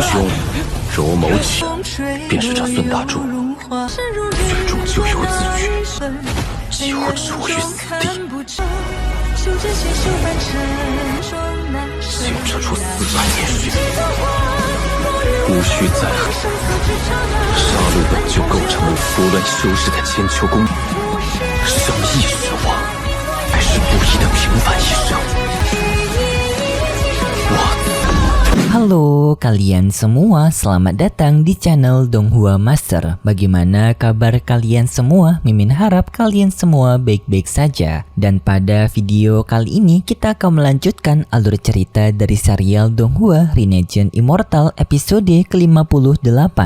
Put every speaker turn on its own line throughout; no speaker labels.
兄柔谋起，便是这孙大柱，最终咎由自取，几乎置我于死地。竟这出400年血，无需再恨。杀戮本就构成了胡乱修饰的千秋功名，生亦是亡，还是不义的平凡一生。
Halo kalian semua, selamat datang di channel Donghua Master. Bagaimana kabar kalian semua? Mimin harap kalian semua baik-baik saja. Dan pada video kali ini kita akan melanjutkan alur cerita dari serial Donghua Renegade Immortal episode ke-58,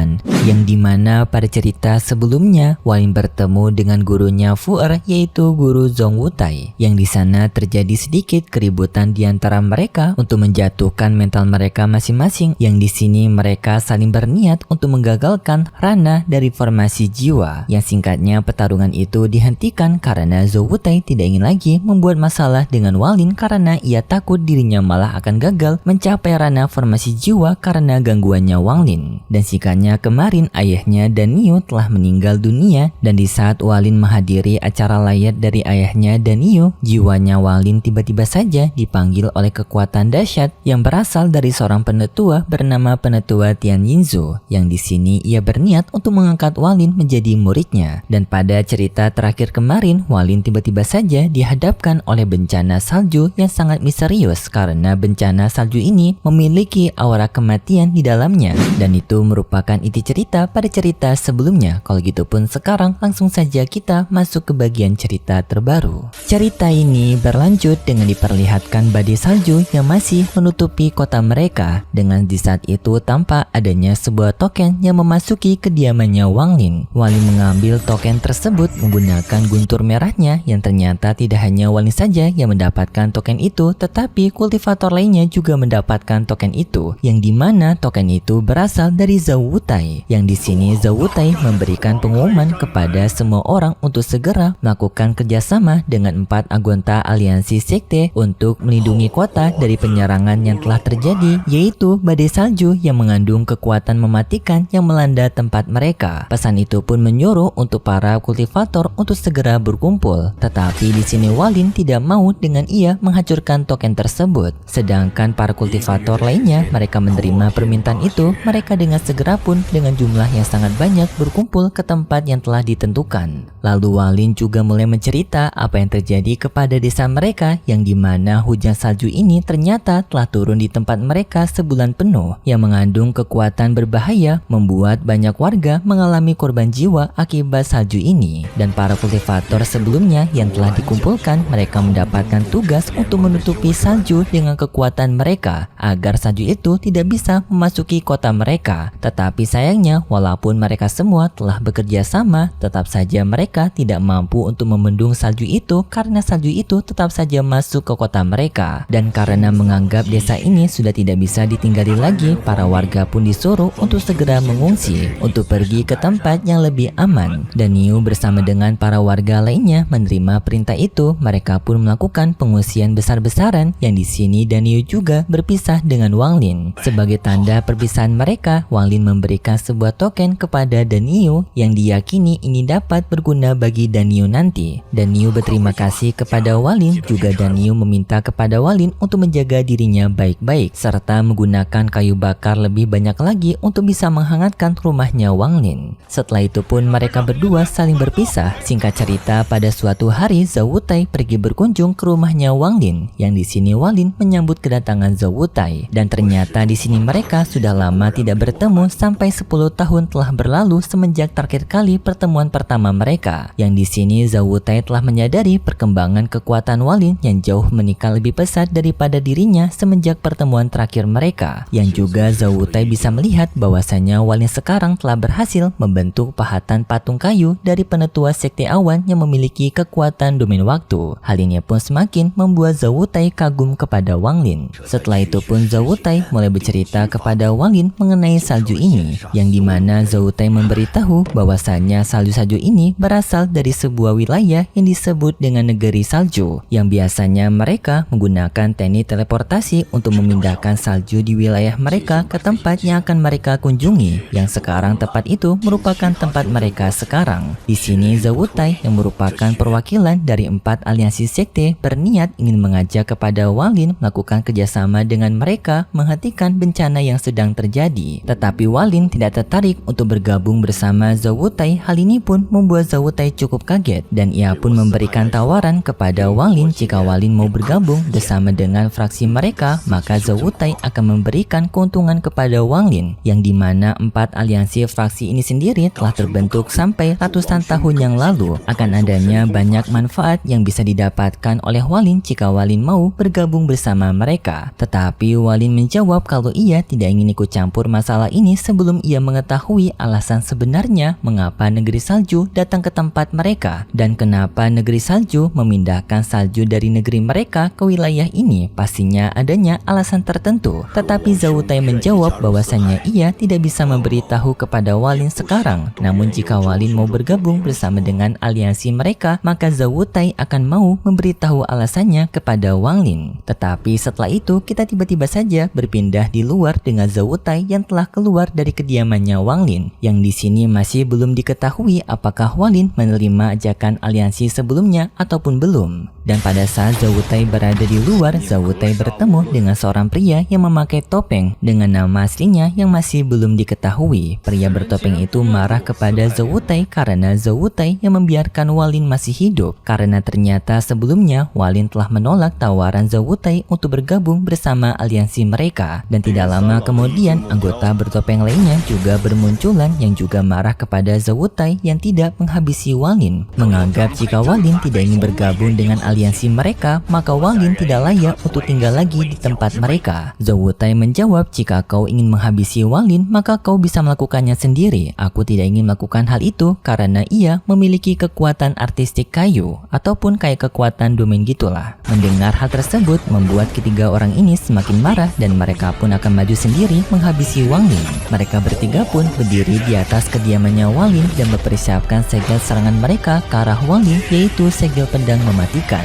yang dimana pada cerita sebelumnya Walin bertemu dengan gurunya Fu'er, yaitu guru Zhong Wutai, yang di sana terjadi sedikit keributan di antara mereka untuk menjatuhkan mental mereka masing-masing, yang di sini mereka saling berniat untuk menggagalkan Rana dari formasi jiwa, yang singkatnya pertarungan itu dihentikan karena Zhou Wutai tidak ingin lagi membuat masalah dengan Walin karena ia takut dirinya malah akan gagal mencapai Rana formasi jiwa karena gangguannya Walin. Dan singkatnya kemarin ayahnya Dan Niu telah meninggal dunia, dan di saat Walin menghadiri acara layat dari ayahnya Dan Niu, jiwanya Walin tiba-tiba saja dipanggil oleh kekuatan dahsyat yang berasal dari seorang penetua bernama Penetua Tian Yinzu, yang di sini ia berniat untuk mengangkat Walin menjadi muridnya. Dan pada cerita terakhir kemarin, Walin tiba-tiba saja dihadapkan oleh bencana salju yang sangat misterius karena bencana salju ini memiliki aura kematian di dalamnya, dan itu merupakan inti cerita pada cerita sebelumnya. Kalau gitu pun sekarang langsung saja kita masuk ke bagian cerita terbaru. Cerita ini berlanjut dengan diperlihatkan badai salju yang masih menutupi kota mereka, dengan di saat itu tampak adanya sebuah token yang memasuki kediamannya Walin. Walin mengambil token tersebut menggunakan guntur merahnya, yang ternyata tidak hanya Walin saja yang mendapatkan token itu, tetapi kultivator lainnya juga mendapatkan token itu, yang dimana token itu berasal dari Zhou Wutai. Yang di sini Zhou Wutai memberikan pengumuman kepada semua orang untuk segera melakukan kerjasama dengan 4 anggota aliansi sekte untuk melindungi kota dari penyerangan yang telah terjadi, yaitu badai salju yang mengandung kekuatan mematikan yang melanda tempat mereka. Pesan itu pun menyuruh untuk para kultivator untuk segera berkumpul, tetapi di sini Walin tidak mau dengan ia menghancurkan token tersebut. Sedangkan para kultivator lainnya, mereka menerima permintaan itu. Mereka dengan segera pun dengan jumlah yang sangat banyak berkumpul ke tempat yang telah ditentukan. Lalu Walin juga mulai mencerita apa yang terjadi kepada desa mereka, yang dimana hujan salju ini ternyata telah turun di tempat mereka sebulan penuh, yang mengandung kekuatan berbahaya, membuat banyak warga mengalami korban jiwa akibat salju ini. Dan para kultivator sebelumnya yang telah dikumpulkan, mereka mendapatkan tugas untuk menutupi salju dengan kekuatan mereka agar salju itu tidak bisa memasuki kota mereka. Tetapi sayangnya, walaupun mereka semua telah bekerja sama, tetap saja mereka tidak mampu untuk membendung salju itu karena salju itu tetap saja masuk ke kota mereka. Dan karena menganggap desa ini sudah tidak bisa ditinggali lagi, para warga pun disuruh untuk segera mengungsi untuk pergi ke tempat yang lebih aman. Dan Niu bersama dengan para warga lainnya menerima perintah itu. Mereka pun melakukan pengungsian besar-besaran, yang di sini Dan Niu juga berpisah dengan Walin. Sebagai tanda perpisahan mereka, Walin memberikan sebuah token kepada Dan Niu yang diyakini ini dapat berguna bagi Dan Niu nanti. Dan Niu berterima kasih kepada Walin. Juga Dan Niu meminta kepada Walin untuk menjaga dirinya baik-baik serta menggunakan kayu bakar lebih banyak lagi untuk bisa menghangatkan rumahnya Walin. Setelah itu pun mereka berdua saling berpisah. Singkat cerita, pada suatu hari Zhou Wutai pergi berkunjung ke rumahnya Walin, yang di sini Walin menyambut kedatangan Zhou Wutai. Dan ternyata di sini mereka sudah lama tidak bertemu, sampai 10 tahun telah berlalu semenjak terakhir kali pertemuan pertama mereka. Yang di sini Zhou Wutai telah menyadari perkembangan kekuatan Walin yang jauh menikah lebih pesat daripada dirinya semenjak pertemuan terakhir mereka. Yang juga Zhou Wutai bisa melihat bahwasanya Walin sekarang telah berhasil membentuk pahatan patung kayu dari penetua sekte awan yang memiliki kekuatan domain waktu. Hal ini pun semakin membuat Zhou Wutai kagum kepada Walin. Setelah itu pun Zhou Wutai mulai bercerita kepada Walin mengenai salju ini, yang dimana Zhou Wutai memberitahu bahwasanya salju-salju ini berasal dari sebuah wilayah yang disebut dengan negeri salju, yang biasanya mereka menggunakan teknik teleportasi untuk memindahkan salju salju di wilayah mereka ke tempat yang akan mereka kunjungi, yang sekarang tempat itu merupakan tempat mereka sekarang. Di sini Zawutai yang merupakan perwakilan dari 4 aliansi sekte berniat ingin mengajak kepada Walin melakukan kerjasama dengan mereka menghentikan bencana yang sedang terjadi. Tetapi Walin tidak tertarik untuk bergabung bersama Zawutai. Hal ini pun membuat Zawutai cukup kaget dan ia pun memberikan tawaran kepada Walin jika Walin mau bergabung bersama dengan fraksi mereka, maka Zawutai akan memberikan keuntungan kepada Walin, yang dimana 4 aliansi fraksi ini sendiri telah terbentuk sampai ratusan tahun yang lalu. Akan adanya banyak manfaat yang bisa didapatkan oleh Walin jika Walin mau bergabung bersama mereka. Tetapi Walin menjawab kalau ia tidak ingin ikut campur masalah ini sebelum ia mengetahui alasan sebenarnya mengapa negeri salju datang ke tempat mereka dan kenapa negeri salju memindahkan salju dari negeri mereka ke wilayah ini. Pastinya adanya alasan tertentu. Tetapi Zawutai menjawab bahwasanya ia tidak bisa memberitahu kepada Walin sekarang. Namun jika Walin mau bergabung bersama dengan aliansi mereka, maka Zawutai akan mau memberitahu alasannya kepada Walin. Tetapi setelah itu kita tiba-tiba saja berpindah di luar dengan Zawutai yang telah keluar dari kediamannya Walin, yang di sini masih belum diketahui apakah Walin menerima ajakan aliansi sebelumnya ataupun belum. Dan pada saat Zawutai berada di luar, Zawutai bertemu dengan seorang pria yang memakai topeng dengan nama aslinya yang masih belum diketahui. Pria bertopeng itu marah kepada Zawutai karena Zawutai yang membiarkan Walin masih hidup, karena ternyata sebelumnya Walin telah menolak tawaran Zawutai untuk bergabung bersama aliansi mereka. Dan tidak lama kemudian anggota bertopeng lainnya juga bermunculan yang juga marah kepada Zawutai yang tidak menghabisi Walin, menganggap jika Walin tidak ingin bergabung dengan aliansi mereka, maka Walin tidak layak untuk tinggal lagi di tempat mereka. Zawutai menjawab, jika kau ingin menghabisi Walin, maka kau bisa melakukannya sendiri. Aku tidak ingin melakukan hal itu karena ia memiliki kekuatan artistik kayu ataupun kayak kekuatan domain gitulah. Mendengar hal tersebut membuat ketiga orang ini semakin marah dan mereka pun akan maju sendiri menghabisi Walin. Mereka bertiga pun berdiri di atas kediamannya Walin dan mempersiapkan segel serangan mereka ke arah Walin, yaitu segel pedang mematikan.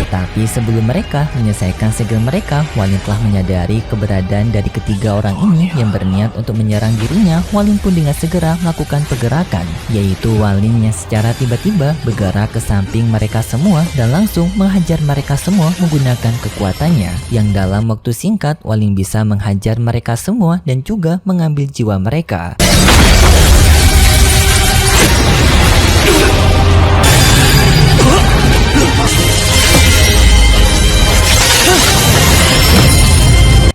Tapi sebelum mereka menyelesaikan segel mereka, Walin telah menyadari keberadaan dari ketiga orang ini yang berniat untuk menyerang dirinya. Walin pun dengan segera melakukan pergerakan, yaitu Walin yang secara tiba-tiba bergerak ke samping mereka semua dan langsung menghajar mereka semua menggunakan kekuatannya, yang dalam waktu singkat Walin bisa menghajar mereka semua dan juga mengambil jiwa mereka.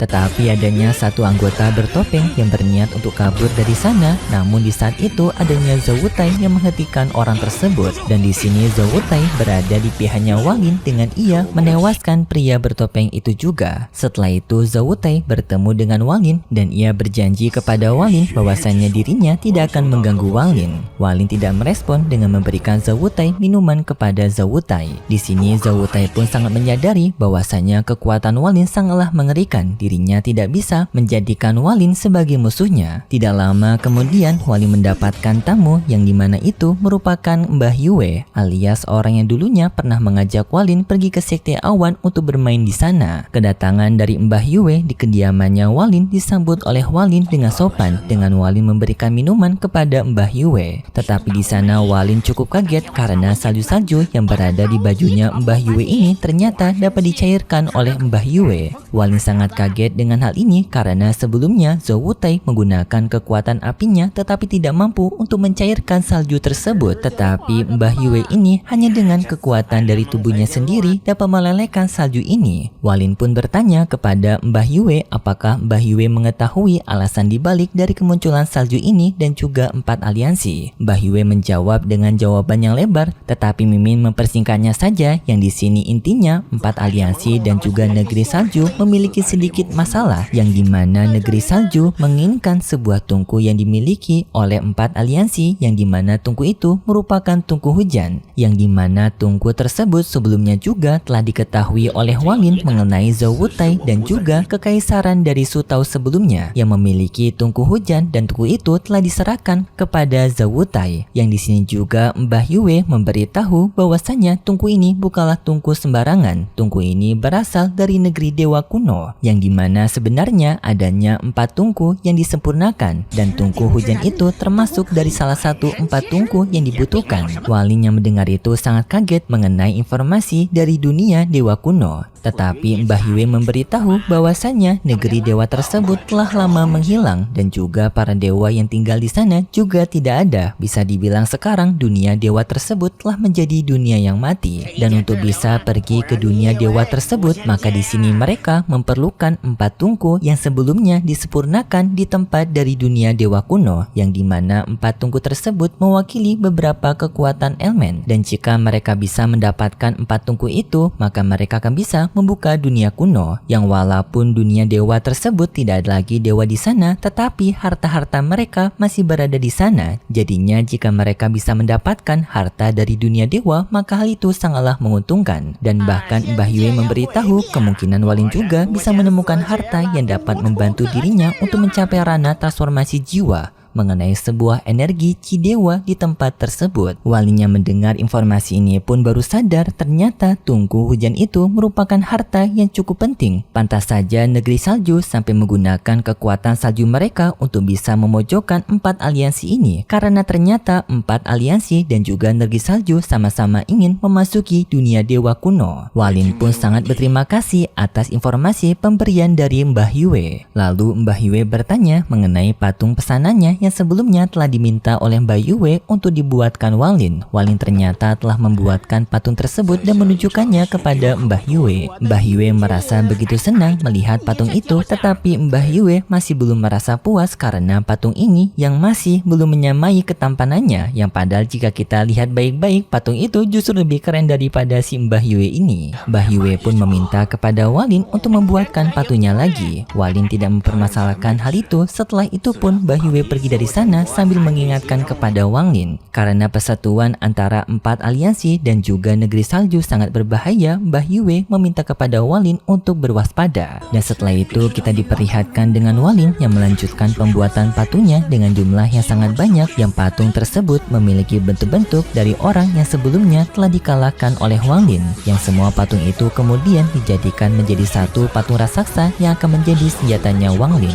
Tetapi adanya satu anggota bertopeng yang berniat untuk kabur dari sana. Namun di saat itu adanya Zawutai yang menghentikan orang tersebut. Dan di sini Zawutai berada di pihaknya Walin dengan ia menewaskan pria bertopeng itu juga. Setelah itu Zawutai bertemu dengan Walin dan ia berjanji kepada Walin bahwasannya dirinya tidak akan mengganggu Walin. Walin tidak merespon dengan memberikan Zawutai minuman kepada Zawutai. Di sini Zawutai pun sangat menyadari bahwasannya kekuatan Walin sangatlah mengerikan. Dirinya tidak bisa menjadikan Walin sebagai musuhnya. Tidak lama kemudian Walin mendapatkan tamu yang dimana itu merupakan Mbah Yue, alias orang yang dulunya pernah mengajak Walin pergi ke sekte awan untuk bermain di sana. Kedatangan dari Mbah Yue di kediamannya Walin disambut oleh Walin dengan sopan dengan Walin memberikan minuman kepada Mbah Yue. Tetapi di sana Walin cukup kaget karena salju-salju yang berada di bajunya Mbah Yue ini ternyata dapat dicairkan oleh Mbah Yue. Walin sangat kaget dengan hal ini karena sebelumnya Zawutai menggunakan kekuatan apinya tetapi tidak mampu untuk mencairkan salju tersebut. Tetapi Mbah Yue ini hanya dengan kekuatan dari tubuhnya sendiri dapat melelehkan salju ini. Walin pun bertanya kepada Mbah Yue apakah Mbah Yue mengetahui alasan dibalik dari kemunculan salju ini dan juga 4 aliansi. Mbah Yue menjawab dengan jawaban yang lebar, tetapi Mimin mempersingkatnya saja, yang di sini intinya 4 aliansi dan juga negeri salju memiliki sedikit masalah masalah yang dimana negeri salju menginginkan sebuah tungku yang dimiliki oleh 4 aliansi yang dimana tungku itu merupakan tungku hujan yang dimana tungku tersebut sebelumnya juga telah diketahui oleh Walin mengenai Zhou Wutai dan juga kekaisaran dari Su Tao sebelumnya yang memiliki tungku hujan dan tungku itu telah diserahkan kepada Zhou Wutai. Yang di sini juga Mbah Yue memberitahu bahwasanya tungku ini bukanlah tungku sembarangan. Tungku ini berasal dari negeri dewa kuno yang dimana sebenarnya adanya 4 tungku yang disempurnakan dan tungku hujan itu termasuk dari salah satu 4 tungku yang dibutuhkan. Walin yang mendengar itu sangat kaget mengenai informasi dari dunia dewa kuno. Tetapi Mbah Yue memberitahu bahwasanya negeri dewa tersebut telah lama menghilang dan juga para dewa yang tinggal di sana juga tidak ada. Bisa dibilang sekarang dunia dewa tersebut telah menjadi dunia yang mati. Dan untuk bisa pergi ke dunia dewa tersebut, maka di sini mereka memerlukan 4 tungku yang sebelumnya disempurnakan di tempat dari dunia dewa kuno, yang dimana 4 tungku tersebut mewakili beberapa kekuatan elemen. Dan jika mereka bisa mendapatkan 4 tungku itu, maka mereka akan bisa membuka dunia kuno, yang walaupun dunia dewa tersebut tidak ada lagi dewa di sana, tetapi harta-harta mereka masih berada di sana. Jadinya jika mereka bisa mendapatkan harta dari dunia dewa, maka hal itu sangatlah menguntungkan. Dan bahkan Mbah Yue memberitahu kemungkinan Walin juga bisa menemukan harta yang dapat membantu dirinya untuk mencapai ranah transformasi jiwa mengenai sebuah energi Cidewa di tempat tersebut. Walinya mendengar informasi ini pun baru sadar ternyata tungku hujan itu merupakan harta yang cukup penting. Pantas saja negeri salju sampai menggunakan kekuatan salju mereka untuk bisa memojokkan 4 aliansi ini, karena ternyata 4 aliansi dan juga negeri salju sama-sama ingin memasuki dunia dewa kuno. Walin pun sangat berterima kasih atas informasi pemberian dari Mbah Yue. Lalu Mbah Yue bertanya mengenai patung pesanannya yang sebelumnya telah diminta oleh Mbah Yue untuk dibuatkan Walin. Walin ternyata telah membuatkan patung tersebut dan menunjukkannya kepada Mbah Yue. Mbah Yue merasa begitu senang melihat patung itu, tetapi Mbah Yue masih belum merasa puas karena patung ini yang masih belum menyamai ketampanannya, yang padahal jika kita lihat baik-baik patung itu justru lebih keren daripada si Mbah Yue ini. Mbah Yue pun meminta kepada Walin untuk membuatkan patungnya lagi. Walin tidak mempermasalahkan hal itu. Setelah itu pun Mbah Yue pergi dari sana sambil mengingatkan kepada Walin, karena persatuan antara 4 aliansi dan juga negeri salju sangat berbahaya. Mbah Yue meminta kepada Walin untuk berwaspada. Dan setelah itu kita diperlihatkan dengan Walin yang melanjutkan pembuatan patungnya dengan jumlah yang sangat banyak, yang patung tersebut memiliki bentuk-bentuk dari orang yang sebelumnya telah dikalahkan oleh Walin, yang semua patung itu kemudian dijadikan menjadi satu patung raksasa yang akan menjadi senjatanya Walin.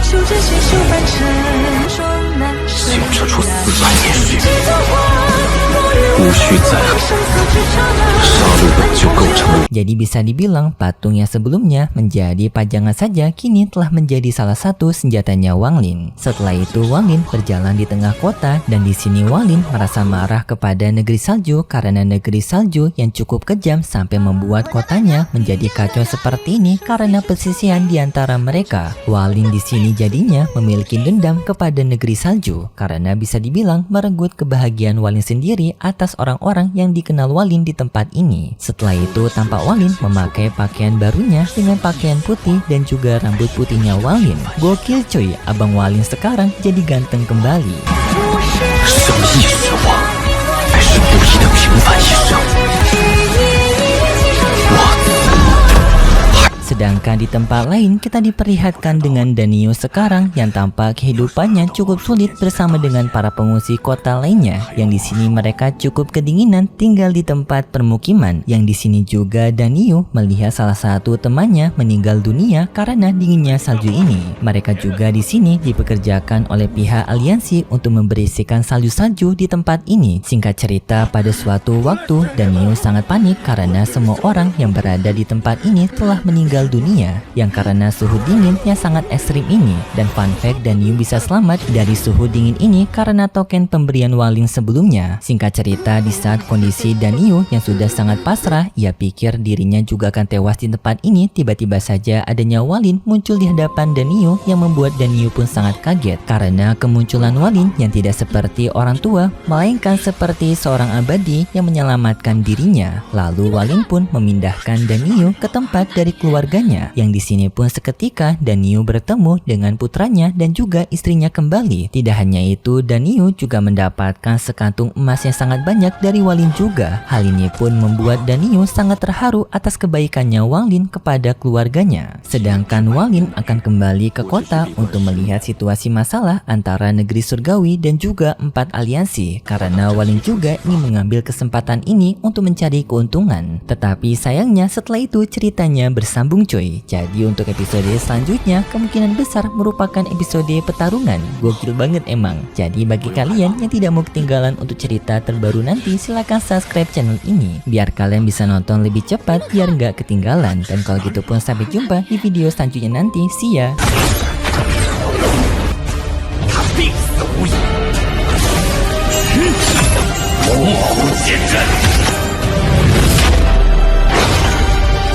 小射出4万年血，无需再恨，杀戮本就构成了。
Jadi bisa dibilang patung yang sebelumnya menjadi pajangan saja kini telah menjadi salah satu senjatanya Walin. Setelah itu Walin berjalan di tengah kota, dan di sini Walin merasa marah kepada negeri salju karena negeri salju yang cukup kejam sampai membuat kotanya menjadi kacau seperti ini karena persisian di antara mereka. Walin di sini jadinya memiliki dendam kepada negeri salju karena bisa dibilang merenggut kebahagiaan Walin sendiri atas orang-orang yang dikenal Walin di tempat ini. Setelah itu tampak Walin memakai pakaian barunya dengan pakaian putih dan juga rambut putihnya Walin. Gokil cuy, abang Walin sekarang jadi ganteng kembali.
生意时亡，还是不易的平凡一生。
Sedangkan di tempat lain kita diperlihatkan dengan Danio sekarang yang tampak kehidupannya cukup sulit bersama dengan para pengungsi kota lainnya, yang di sini mereka cukup kedinginan tinggal di tempat permukiman. Yang di sini juga Danio melihat salah satu temannya meninggal dunia karena dinginnya salju ini. Mereka juga di sini dipekerjakan oleh pihak aliansi untuk membersihkan salju-salju di tempat ini. Singkat cerita, pada suatu waktu Danio sangat panik karena semua orang yang berada di tempat ini telah meninggal dunia yang karena suhu dingin yang sangat ekstrim ini. Dan fun fact, Danio bisa selamat dari suhu dingin ini karena token pemberian Walin sebelumnya. Singkat cerita, di saat kondisi Danio yang sudah sangat pasrah, ia pikir dirinya juga akan tewas di tempat ini, tiba-tiba saja adanya Walin muncul di hadapan Danio yang membuat Danio pun sangat kaget karena kemunculan Walin yang tidak seperti orang tua melainkan seperti seorang abadi yang menyelamatkan dirinya. Lalu Walin pun memindahkan Danio ke tempat dari keluarga keluarganya. Yang di sini pun seketika Danyu bertemu dengan putranya dan juga istrinya kembali. Tidak hanya itu, Danyu juga mendapatkan sekantung emas yang sangat banyak dari Walin juga. Hal ini pun membuat Danyu sangat terharu atas kebaikannya Walin kepada keluarganya. Sedangkan Walin akan kembali ke kota untuk melihat situasi masalah antara negeri surgawi dan juga 4 aliansi, karena Walin juga ingin mengambil kesempatan ini untuk mencari keuntungan. Tetapi sayangnya setelah itu ceritanya bersambung coy. Jadi untuk episode selanjutnya kemungkinan besar merupakan episode pertarungan. Gokil banget emang. Jadi bagi kalian yang tidak mau ketinggalan untuk cerita terbaru nanti, silahkan subscribe channel ini biar kalian bisa nonton lebih cepat biar nggak ketinggalan. Dan kalau gitu pun sampai jumpa di video selanjutnya nanti. See ya.
必死无疑。猛虎见阵。